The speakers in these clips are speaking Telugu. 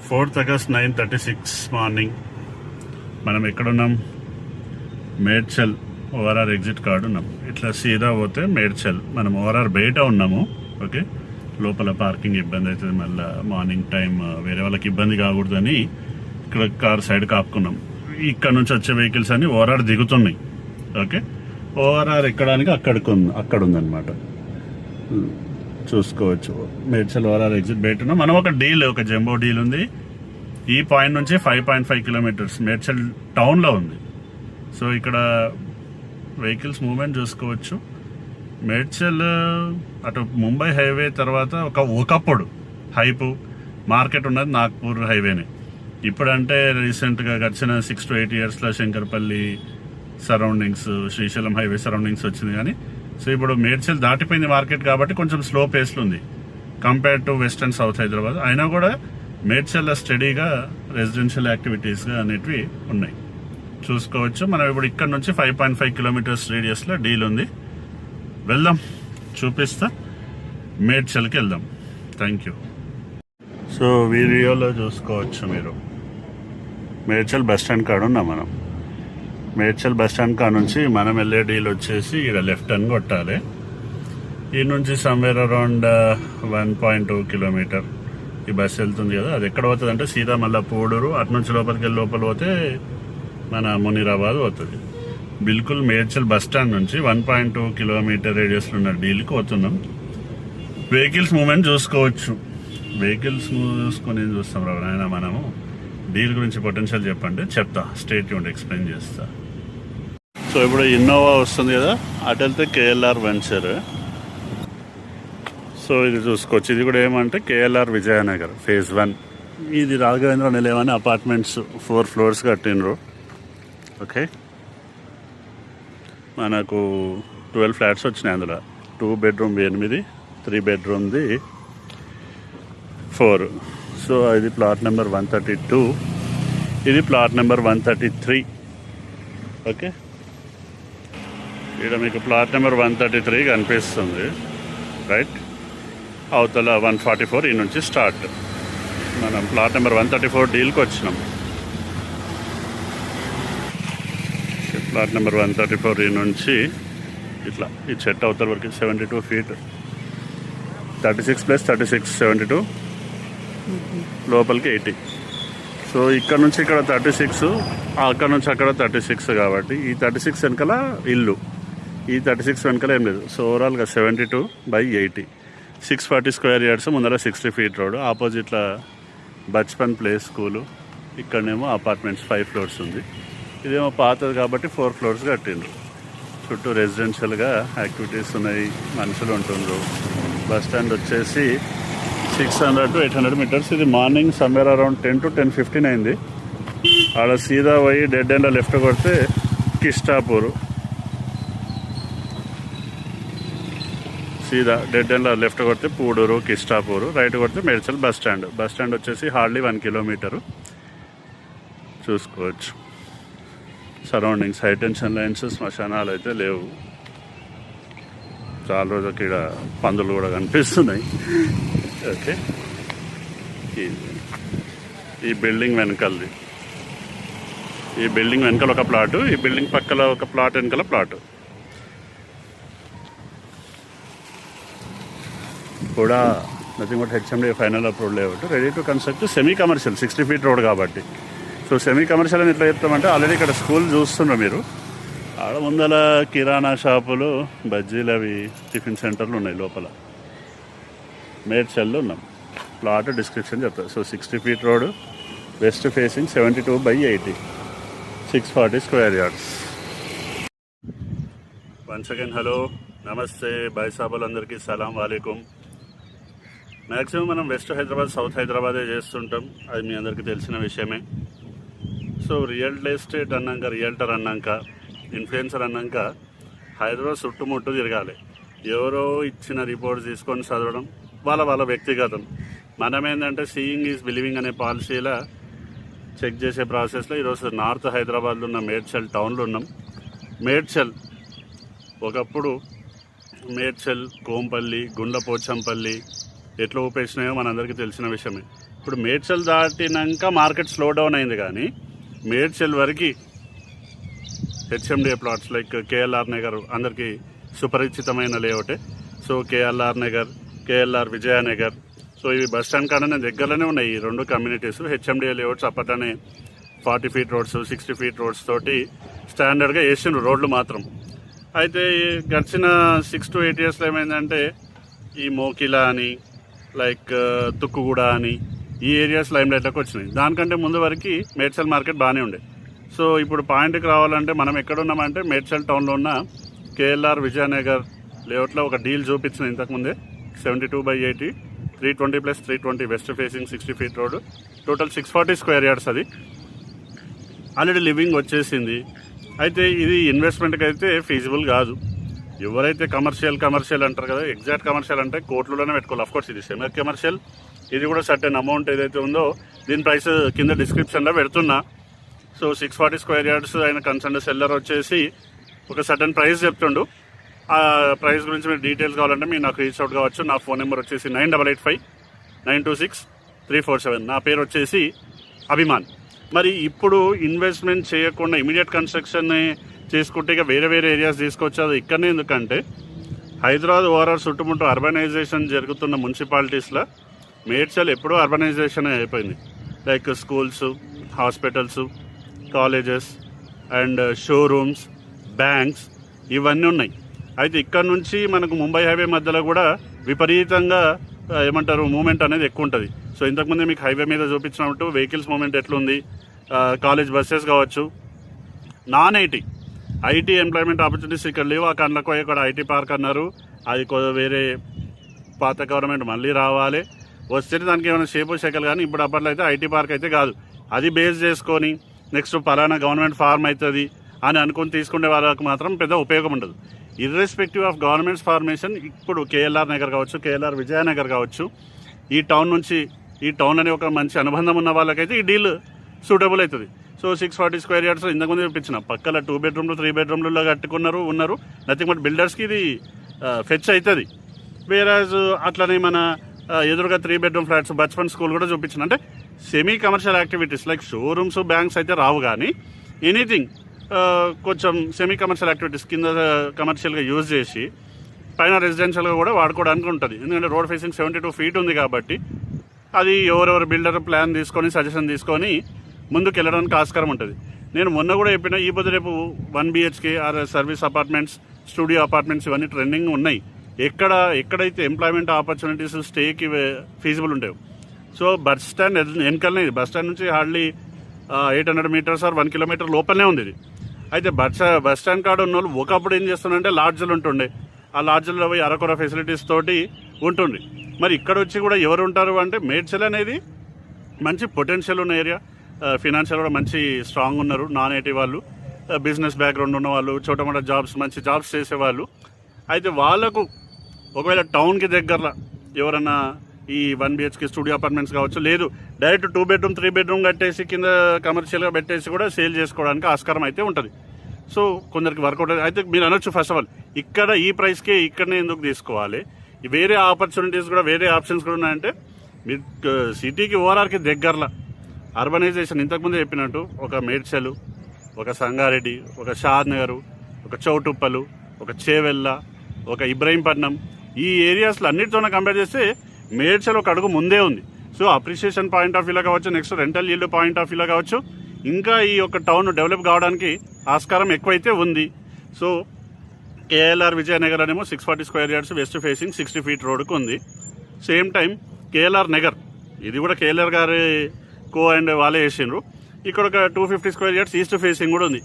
4th August 9:36 morning. మనం ఎక్కడున్నాం? మేడ్చల్ ఓఆర్ఆర్ ఎగ్జిట్ కార్డు ఉన్నాం. ఇట్లా సీదా పోతే మేడ్చల్. మనం ఓఆర్ఆర్ బయట ఉన్నాము. ఓకే, లోపల పార్కింగ్ ఇబ్బంది అవుతుంది, మళ్ళీ మార్నింగ్ టైం వేరే వాళ్ళకి ఇబ్బంది కాకూడదని ఇక్కడ కార్ సైడ్ కాపుకున్నాం. ఇక్కడ నుంచి వచ్చే వెహికల్స్ అన్ని ఓఆర్ఆర్ దిగుతున్నాయి. ఓకే, ఓఆర్ఆర్ ఎక్కడానికి అక్కడ ఉందన్నమాట. చూసుకోవచ్చు. మేడ్చల్ ఓఆర్ఆర్ ఎగ్జిట్ బయట ఉన్నాం. మనం ఒక జంబో డీల్ ఉంది. ఈ పాయింట్ నుంచి 5.5 కిలోమీటర్స్ మేడ్చల్ టౌన్లో ఉంది. సో ఇక్కడ వెహికల్స్ మూవ్మెంట్ చూసుకోవచ్చు. మేడ్చల్ అటు ముంబై హైవే తర్వాత ఒకప్పుడు హైపు మార్కెట్ ఉన్నది నాగ్పూర్ హైవేనే. ఇప్పుడంటే రీసెంట్గా గడిచిన 6 to 8 ఇయర్స్లో Shankarpally surroundings, Srisailam highway surroundings వచ్చింది. కానీ సో ఇప్పుడు మేడ్చల్ దాటిపోయింది మార్కెట్ కాబట్టి కొంచెం స్లో పేస్లో ఉంది compare to west and south Hyderabad. అయినా కూడా మేడ్చల్లో స్టడీగా రెసిడెన్షియల్ యాక్టివిటీస్గా అనేటివి ఉన్నాయి. చూసుకోవచ్చు. మనం ఇప్పుడు ఇక్కడ నుంచి 5.5 కిలోమీటర్స్ రేడియస్లో డీల్ ఉంది. వెళ్దాం, చూపిస్తా. మేడ్చల్కి వెళ్దాం. Thank you. సో వీడియోలో చూసుకోవచ్చు మీరు, మేడ్చల్ బస్ స్టాండ్ కాడ ఉన్నాం మనం. మేడ్చల్ బస్ స్టాండ్ కాడ నుంచి మనం వెళ్ళే డీల్ వచ్చేసి ఇక్కడ లెఫ్ట్ అని కొట్టాలి. ఈ నుంచి సమ్వేర్ అరౌండ్ 1.2 కిలోమీటర్ ఈ బస్సు వెళ్తుంది కదా. అది ఎక్కడ పోతుంది అంటే సీదా మళ్ళీ పూడూరు, అటు నుంచి లోపల పోతే మన మునీరాబాద్ పోతుంది. బిల్కుల్ మేడ్చల్ బస్ స్టాండ్ నుంచి 1.2 కిలోమీటర్ రేడియస్లో ఉన్న డీల్కి పోతున్నాం. వెహికల్స్ మూవ్మెంట్ చూసుకోవచ్చు. వెహికల్స్ చూసుకొని ఏం చూస్తాం రా నాయన మనము. డీల్ గురించి పొటెన్షియల్ చెప్పండి, చెప్తా. స్టేట్ యూనిట్ ఎక్స్ప్లెయిన్ చేస్తా. సో ఇప్పుడు ఇన్నోవా వస్తుంది కదా, అటు వెళ్తే కేఎల్ఆర్ వెంచర్. సో ఇది చూసుకోవచ్చు. ఇది కూడా ఏమంటే కేఎల్ఆర్ విజయనగర్ phase 1. ఇది రాఘవేంద్ర నిలయం అపార్ట్మెంట్స్ 4 floors కట్టినరు. ఓకే, మనకు 12 ఫ్లాట్స్ వచ్చినాయి. అందులో 2 bedroom 8, 3 bedroom 4. సో ఇది ప్లాట్ నెంబర్ 132, ఇది ప్లాట్ నెంబర్ 133. ఓకే, ఇక్కడ మీకు ప్లాట్ నెంబర్ 133 కనిపిస్తుంది, రైట్. అవతల 144 ఈ నుంచి స్టార్ట్. మనం ప్లాట్ నెంబర్ 134 డీల్కి వచ్చినాం. ప్లాట్ నెంబర్ 134 ఈ నుంచి ఇట్లా ఈ చెట్టు అవతల వరకు 72 feet, 36 + 36 72, లోపలికి 80. సో ఇక్కడ నుంచి ఇక్కడ 36, అక్కడ నుంచి అక్కడ 36 కాబట్టి ఈ 36 వెనకాల ఇల్లు, ఈ 36 వెనకాల ఏం లేదు. సో ఓవరాల్గా 72/80, 640 square yards. ముందర 60 feet రోడ్, ఆపోజిట్లో బచ్పన్ ప్లే స్కూలు, ఇక్కడనేమో అపార్ట్మెంట్స్ 5 floors ఉంది. ఇదేమో పాతది కాబట్టి 4 floors కట్టిండ్రు. చుట్టూ రెసిడెన్షియల్గా యాక్టివిటీస్ ఉన్నాయి, మనుషులు ఉంటుండ్రు. బస్ స్టాండ్ వచ్చేసి 600 to 800 meters. ఇది మార్నింగ్ సమ్వేర్ అరౌండ్ 10 to 10:15 అయింది. ఆడ సీదా పోయి డెడ్ ఎండ్లో లెఫ్ట్ కొడితే కిష్టాపూర్, సీదా డెడ్ ఎండ్లో లెఫ్ట్ కొడితే పూడూరు, కిష్టాపూర్, రైట్ కొడితే Medchal bus stand. Bus stand వచ్చేసి హార్డ్లీ 1 kilometer. చూసుకోవచ్చు. సరౌండింగ్స్ హై టెన్షన్ లైన్స్, శ్మశానాలు అయితే లేవు. చాలా రోజులకి ఇక్కడ పందులు కూడా కనిపిస్తున్నాయి. ఓకే, ఈ బిల్డింగ్ వెనకాలది, ఈ బిల్డింగ్ వెనకాల ఒక ప్లాటు, ఈ బిల్డింగ్ పక్కల ఒక ప్లాట్, వెనకాల ప్లాటు కూడా. Nothing but HMD final approve layout, ready to construct, semi commercial, 60 feet road కాబట్టి. సో సెమీ కమర్షియల్ అని ఎట్లా చెప్తామంటే, ఆల్రెడీ ఇక్కడ స్కూల్ చూస్తున్నారు మీరు. ఆడ ముందల కిరాణా షాపులు, బజ్జీలు, అవి టిఫిన్ సెంటర్లు ఉన్నాయి లోపల. మేడ్చల్లో ఉన్నాం. ప్లాట్ డిస్క్రిప్షన్ చెప్తారు. So 60 feet road, west facing, 72/80, 640 square yards. Once again hello, నమస్తే, బాయ్ సాబులందరికీ సలాం వాలేకుమ్. మ్యాక్సిమం మనం వెస్ట్ హైదరాబాద్, సౌత్ హైదరాబాదే చేస్తుంటాం, అది మీ అందరికీ తెలిసిన విషయమే. సో రియల్ ఎస్టేట్ అన్నాక, రియల్టర్ అన్నాక, ఇన్ఫ్లుయెన్సర్ అన్నాక హైదరాబాద్ చుట్టుముట్టు తిరగాలి. ఎవరో ఇచ్చిన రిపోర్ట్స్ తీసుకొని చదవడం వాళ్ళ వ్యక్తిగతం. మనమేంటంటే సీయింగ్ ఈజ్ బిలీవింగ్ అనే పాలసీలా చెక్ చేసే ప్రాసెస్లో ఈరోజు నార్త్ హైదరాబాద్లో ఉన్న మేడ్చల్ టౌన్లో ఉన్నాం. మేడ్చల్ ఒకప్పుడు మేడ్చల్, కోంపల్లి, గుండ్లపోచంపల్లి ఎట్లా ఊపేసినాయో మనందరికీ తెలిసిన విషయమే. ఇప్పుడు మేడ్చల్ దాటినాక మార్కెట్ స్లో డౌన్ అయింది, కానీ మేడ్చల్ వరకు HMDA plots like KLR Nagar అందరికీ సుపరిచితమైన లేఅవుటే. So KLR Nagar, KLR Vijayanagar, so ఇవి బస్ స్టాండ్ కాడనే దగ్గరలోనే ఉన్నాయి ఈ రెండు కమ్యూనిటీస్. హెచ్ఎండిఏ లేఅవుట్స్ అప్పట్లోనే 40 ఫీట్ రోడ్స్, 60 ఫీట్ రోడ్స్ తోటి స్టాండర్డ్గా వేసిండ్రు రోడ్లు మాత్రం. అయితే గడిచిన 6 to 8 yearsలో ఏమైందంటే ఈ మోకిలా అని లైక్ తుక్కుగూడ అని ఈ ఏరియాస్ లైమ్ లైట్లోకి వచ్చినాయి. దానికంటే ముందు వరకు మేడ్చల్ మార్కెట్ బాగానే ఉండే. సో ఇప్పుడు పాయింట్కి రావాలంటే మనం ఎక్కడున్నామంటే మేడ్చల్ టౌన్లో ఉన్న కేఎల్ఆర్ విజయనగర్ లేఅవుట్లో ఒక డీల్ చూపించిన ఇంతకుముందే 72/80, 320+320 west facing 60 feet road, total 640 square yards. అది ఆల్రెడీ లివింగ్ వచ్చేసింది. అయితే ఇది ఇన్వెస్ట్మెంట్కి అయితే ఫీజిబుల్ కాదు. ఎవరైతే కమర్షియల్ అంటారు కదా, ఎగ్జాక్ట్ కమర్షియల్ అంటే కోట్లలోనే పెట్టుకోవాలి. అఫ్కోర్స్ ఇది సెమీ కమర్షియల్, ఇది కూడా సర్టెన్ అమౌంట్ ఏదైతే ఉందో దీని ప్రైస్ కింద డిస్క్రిప్షన్లో పెడుతున్నా. సో 640 స్క్వేర్ యార్డ్స్ ఆయన కన్సర్న్ సెల్లర్ వచ్చేసి ఒక సర్టెన్ ప్రైస్ చెప్తుండు. ఆ ప్రైస్ గురించి మీరు డీటెయిల్స్ కావాలంటే మీరు నాకు రీచ్ అవుట్ కావచ్చు. నా ఫోన్ నెంబర్ వచ్చేసి 9885926347. నా పేరు వచ్చేసి అభిమాన్. మరి ఇప్పుడు ఇన్వెస్ట్మెంట్ చేయకుండా ఇమీడియట్ కన్స్ట్రక్షన్ చేసుకుంటే ఇక వేరే ఏరియాస్ తీసుకొచ్చి అది ఇక్కడనే. ఎందుకంటే హైదరాబాద్ ఓవరాల్ చుట్టుముట్టు అర్బనైజేషన్ జరుగుతున్న మున్సిపాలిటీస్లో మేడ్చల్ ఎప్పుడూ అర్బనైజేషన్ అయిపోయింది. Like schools, hospitals, colleges and showrooms, banks ఇవన్నీ ఉన్నాయి. అయితే ఇక్కడ నుంచి మనకు ముంబై హైవే మధ్యలో కూడా విపరీతంగా ఏమంటారు మూమెంట్ అనేది ఎక్కువ ఉంటుంది. సో ఇంతకుముందే మీకు హైవే మీద చూపించినట్టు వెహికల్స్ మూమెంట్ ఎట్లుంది, కాలేజ్ బస్సెస్ కావచ్చు, నాన్ ఐటీ ఎంప్లాయ్మెంట్ ఆపర్చునిటీస్ ఇక్కడ లేవు. ఆ కళ్ళకు ఇక్కడ ఐటీ పార్క్ అన్నారు, అది వేరే పాత గవర్నమెంట్ మళ్ళీ రావాలి, వస్తే దానికి ఏమైనా షేపు షెకలు. కానీ ఇప్పుడు అప్పట్లో అయితే ఐటీ పార్క్ అయితే కాదు. అది బేస్ చేసుకొని నెక్స్ట్ పలానా గవర్నమెంట్ ఫార్మ్ అవుతుంది అని అనుకుని తీసుకునే వాళ్ళకి మాత్రం పెద్ద ఉపయోగం ఉండదు. ఇర్రెస్పెక్టివ్ ఆఫ్ గవర్నమెంట్స్ ఫార్మేషన్ ఇప్పుడు కేఎల్ఆర్ నగర్ కావచ్చు, కేఎల్ఆర్ విజయనగర్ కావచ్చు, ఈ టౌన్ నుంచి ఈ టౌన్ అనే ఒక మంచి అనుబంధం ఉన్న వాళ్ళకైతే ఈ డీల్ సూటబుల్ అవుతుంది. సో 640 స్క్వేర్ యార్డ్స్ ఇంతకుముందు చూపించిన పక్కల 2 bedrooms 3 bedroomsలో ఉన్నారు. నథింగ్ బట్ బిల్డర్స్కి ఇది ఫెచ్ అవుతుంది. వేరాజ్ అట్లనే మన ఎదురుగా 3 bedroom ఫ్లాట్స్, బచ్పన్ స్కూల్ కూడా చూపించిన. అంటే semi commercial activities like showrooms, banks అయితే రావు, కానీ ఎనీథింగ్ కొంచెం సెమీ కమర్షియల్ యాక్టివిటీస్ కింద కమర్షియల్గా యూజ్ చేసి పైన రెసిడెన్షియల్గా కూడా వాడుకోవడానికి ఉంటుంది. ఎందుకంటే రోడ్ ఫేసింగ్ 72 feet ఉంది కాబట్టి అది ఎవరెవరు బిల్డర్ ప్లాన్ తీసుకొని సజెషన్ తీసుకొని ముందుకు వెళ్ళడానికి ఆస్కారం ఉంటుంది. నేను మొన్న కూడా చెప్పిన ఈ పొద్దు రేపు 1 BHK or service apartments, studio apartments ఇవన్నీ ట్రెండింగ్ ఉన్నాయి. ఎక్కడైతే ఎంప్లాయ్మెంట్ ఆపర్చునిటీస్ స్టేకి ఫీజిబుల్ ఉంటాయో. సో బస్ స్టాండ్ వెనకాలనే, బస్ స్టాండ్ నుంచి హార్డ్లీ 800 meters ఆర్ 1 kilometer లోపలనే ఉంది ఇది. అయితే బస్ స్టాండ్ కాడ ఉన్న వాళ్ళు ఒకప్పుడు ఏం చేస్తున్నారంటే లాడ్జ్లు ఉంటుండే, ఆ లాడ్జ్లో పోయి అరకొర ఫెసిలిటీస్ తోటి ఉంటుంది. మరి ఇక్కడ వచ్చి కూడా ఎవరు ఉంటారు అంటే మేడ్చల్ అనేది మంచి పొటెన్షియల్ ఉన్న ఏరియా, ఫినాన్షియల్ కూడా మంచి స్ట్రాంగ్ ఉన్నారు, నాన్ ఐటీ వాళ్ళు, బిజినెస్ బ్యాక్గ్రౌండ్ ఉన్న వాళ్ళు, చోటమోట జాబ్స్, మంచి జాబ్స్ చేసేవాళ్ళు. అయితే వాళ్ళకు ఒకవేళ టౌన్కి దగ్గరలో ఎవరన్నా ఈ 1 BHK స్టూడియో అపార్ట్మెంట్స్ కావచ్చు, లేదు డైరెక్ట్ 2 bedroom 3 bedroom కట్టేసి కింద కమర్షియల్గా పెట్టేసి కూడా సేల్ చేసుకోవడానికి ఆస్కారం అయితే ఉంటుంది. సో కొందరికి వర్కౌట్ అయితే మీరు అనొచ్చు, ఫస్ట్ ఆఫ్ ఆల్ ఇక్కడ ఈ ప్రైస్కే ఇక్కడనే ఎందుకు తీసుకోవాలి, వేరే ఆపర్చునిటీస్ కూడా వేరే ఆప్షన్స్ కూడా ఉన్నాయంటే మీరు సిటీకి ఓఆర్ఆర్కి దగ్గరలో అర్బనైజేషన్ ఇంతకుముందే చెప్పినట్టు ఒక మేడ్చల్, ఒక సంగారెడ్డి, ఒక షాద్ నగర్, ఒక చౌటుప్పలు, ఒక చేవెళ్ళ, ఒక ఇబ్రహీంపట్నం, ఈ ఏరియాస్లో అన్నిటితోనే కంపేర్ చేస్తే మేడ్చల్ ఒక అడుగు ముందే ఉంది. సో అప్రిషియేషన్ పాయింట్ ఆఫ్ వ్యూలో కావచ్చు, next rental yield point of వ్యూలో కావచ్చు, ఇంకా ఈ యొక్క టౌన్ డెవలప్ కావడానికి ఆస్కారం ఎక్కువైతే ఉంది. సో కేఎల్ఆర్ విజయనగర్ అనేమో 640 square yards west facing 60 feet రోడ్కు ఉంది. సేమ్ టైం కేఎల్ఆర్ నగర్, ఇది కూడా కేఎల్ఆర్ గారి కో అండ్ వాళ్ళే వేసిండ్రు. ఇక్కడ ఒక 250 స్క్వేర్ యార్డ్స్ ఈస్ట్ ఫేసింగ్ కూడా ఉంది.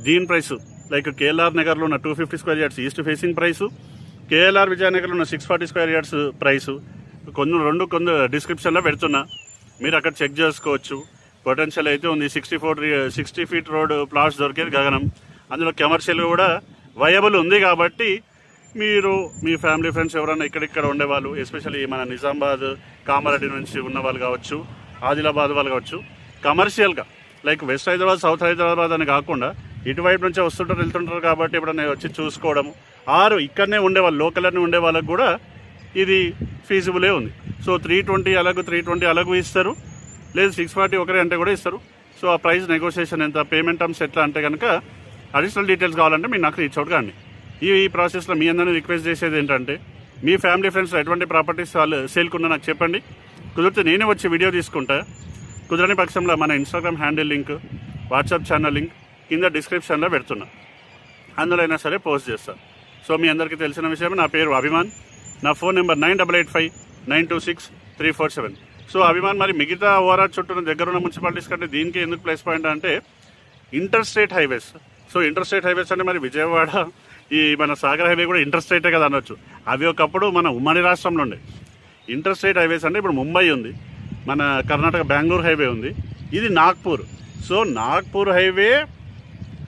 దీని ప్రైస్ లైక్ కేఎల్ఆర్ నగర్లో ఉన్న 250 square yards east facing price, KLR విజయనగర్లో ఉన్న 640 స్క్వేర్ యార్డ్స్ ప్రైసు కొన్ని డిస్క్రిప్షన్లో పెడుతున్నా, మీరు అక్కడ చెక్ చేసుకోవచ్చు. పొటెన్షియల్ అయితే ఉంది. 60 feet రోడ్ ప్లాట్స్ దొరికేది గగనం. అందులో కమర్షియల్ కూడా వయబుల్ ఉంది. కాబట్టి మీరు మీ ఫ్యామిలీ ఫ్రెండ్స్ ఎవరైనా ఇక్కడిక్కడ ఉండేవాళ్ళు, ఎస్పెషల్లీ మన నిజామాబాద్, కామారెడ్డి నుంచి ఉన్న వాళ్ళు కావచ్చు, ఆదిలాబాద్ వాళ్ళు కావచ్చు, కమర్షియల్గా like west Hyderabad, south Hyderabad అని కాకుండా ఇటువైపు నుంచే వస్తుంటారు వెళ్తుంటారు. కాబట్టి ఎప్పుడైనా వచ్చి చూసుకోవడము, ఆరు ఇక్కడనే ఉండేవాళ్ళు లోకల్ అని ఉండే వాళ్ళకు కూడా ఇది ఫీజిబులే ఉంది. సో 320 అలాగూ ఇస్తారు, లేదు 640 ఒకరే అంటే కూడా ఇస్తారు. సో ఆ ప్రైస్ నెగోషియేషన్ ఎంత, పేమెంట్ టర్మ్స్ ఎట్లా అంటే కనుక అడిషనల్ డీటెయిల్స్ కావాలంటే మీరు నాకు రీచ్ అవుట్ కానీ. ఈ ప్రాసెస్లో మీ అందరినీ రిక్వెస్ట్ చేసేది ఏంటంటే, మీ ఫ్యామిలీ ఫ్రెండ్స్ ఎటువంటి ప్రాపర్టీస్ సేల్కున్నా నాకు చెప్పండి. కుదిరితే నేనే వచ్చి వీడియో తీసుకుంటా. కుదరని పక్షంలో మన Instagram handle link, WhatsApp channel link కింద డిస్క్రిప్షన్లో పెడుతున్నా, అందులో అయినా సరే పోస్ట్ చేస్తాను. సో మీ అందరికీ తెలిసిన విషయం, నా పేరు అభిమాన్, నా ఫోన్ నెంబర్ 9885926347. సో అభిమాన్, మరి మిగతా ఓవరాల్ చుట్టూ దగ్గరున్న మున్సిపాలిటీస్ కంటే దీనికి ఎందుకు ప్లస్ పాయింట్ అంటే inter state highways. So inter state highways అంటే మరి విజయవాడ, ఈ మన సాగర్ హైవే కూడా ఇంటర్ స్టేటే కదా అనొచ్చు. అవి ఒకప్పుడు మన ఉమ్మడి రాష్ట్రంలో ఉండే. ఇంటర్ స్టేట్ హైవేస్ అంటే ఇప్పుడు ముంబై ఉంది, మన కర్ణాటక బెంగళూరు హైవే ఉంది, ఇది నాగ్పూర్. సో నాగ్పూర్ హైవే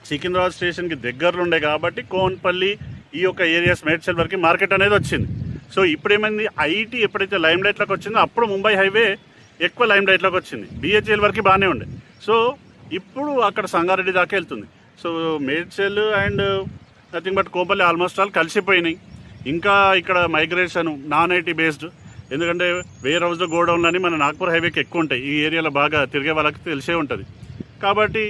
సికింద్రాబాద్ స్టేషన్కి దగ్గరలో ఉండే కాబట్టి కోన్పల్లి ఈ యొక్క ఏరియాస్ మేడ్చల్ వరకు మార్కెట్ అనేది వచ్చింది. సో ఇప్పుడు ఏమైంది, ఐటీ ఎప్పుడైతే లైమ్ లైట్లోకి వచ్చిందో అప్పుడు ముంబై హైవే ఎక్కువ లైమ్ లైట్లోకి వచ్చింది. బిహెచ్ఎల్ వరకు బాగానే ఉండే. సో ఇప్పుడు అక్కడ సంగారెడ్డి దాకా వెళ్తుంది. So Medchal and nothing but Kompally almost all కలిసిపోయినాయి. ఇంకా ఇక్కడ మైగ్రేషన్ నాన్ ఐటీ బేస్డ్, ఎందుకంటే వేర్ హౌస్ గోడౌన్లని మన నాగ్పూర్ హైవేకి ఎక్కువ ఉంటాయి. ఈ ఏరియాలో బాగా తిరిగే వాళ్ళకి తెలిసే ఉంటుంది. కాబట్టి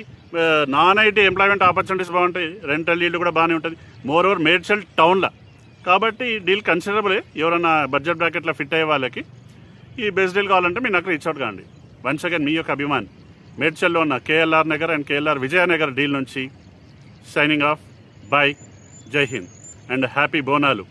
నాన్ ఐటీ ఎంప్లాయ్మెంట్ ఆపర్చునిటీస్ బాగుంటాయి, రెంటల్ డీల్ కూడా బాగానే ఉంటుంది. మోర్ ఓవర్ మేడ్చల్ టౌన్లో కాబట్టి డీల్ కన్సిడరబులే. ఎవరైనా బడ్జెట్ బ్రాకెట్లో ఫిట్ అయ్యే వాళ్ళకి ఈ బెస్ట్ డీల్ కావాలంటే మీరు నాకు రీచ్ అవుట్ కాండి. వన్స్ అగైన్ మీ యొక్క అభిమాన్, మేడ్చల్లో ఉన్న KLR Nagar and KLR Vijayanagar deal నుంచి సైనింగ్ ఆఫ్. బాయ్, జై హింద్ అండ్ హ్యాపీ బోనాలు.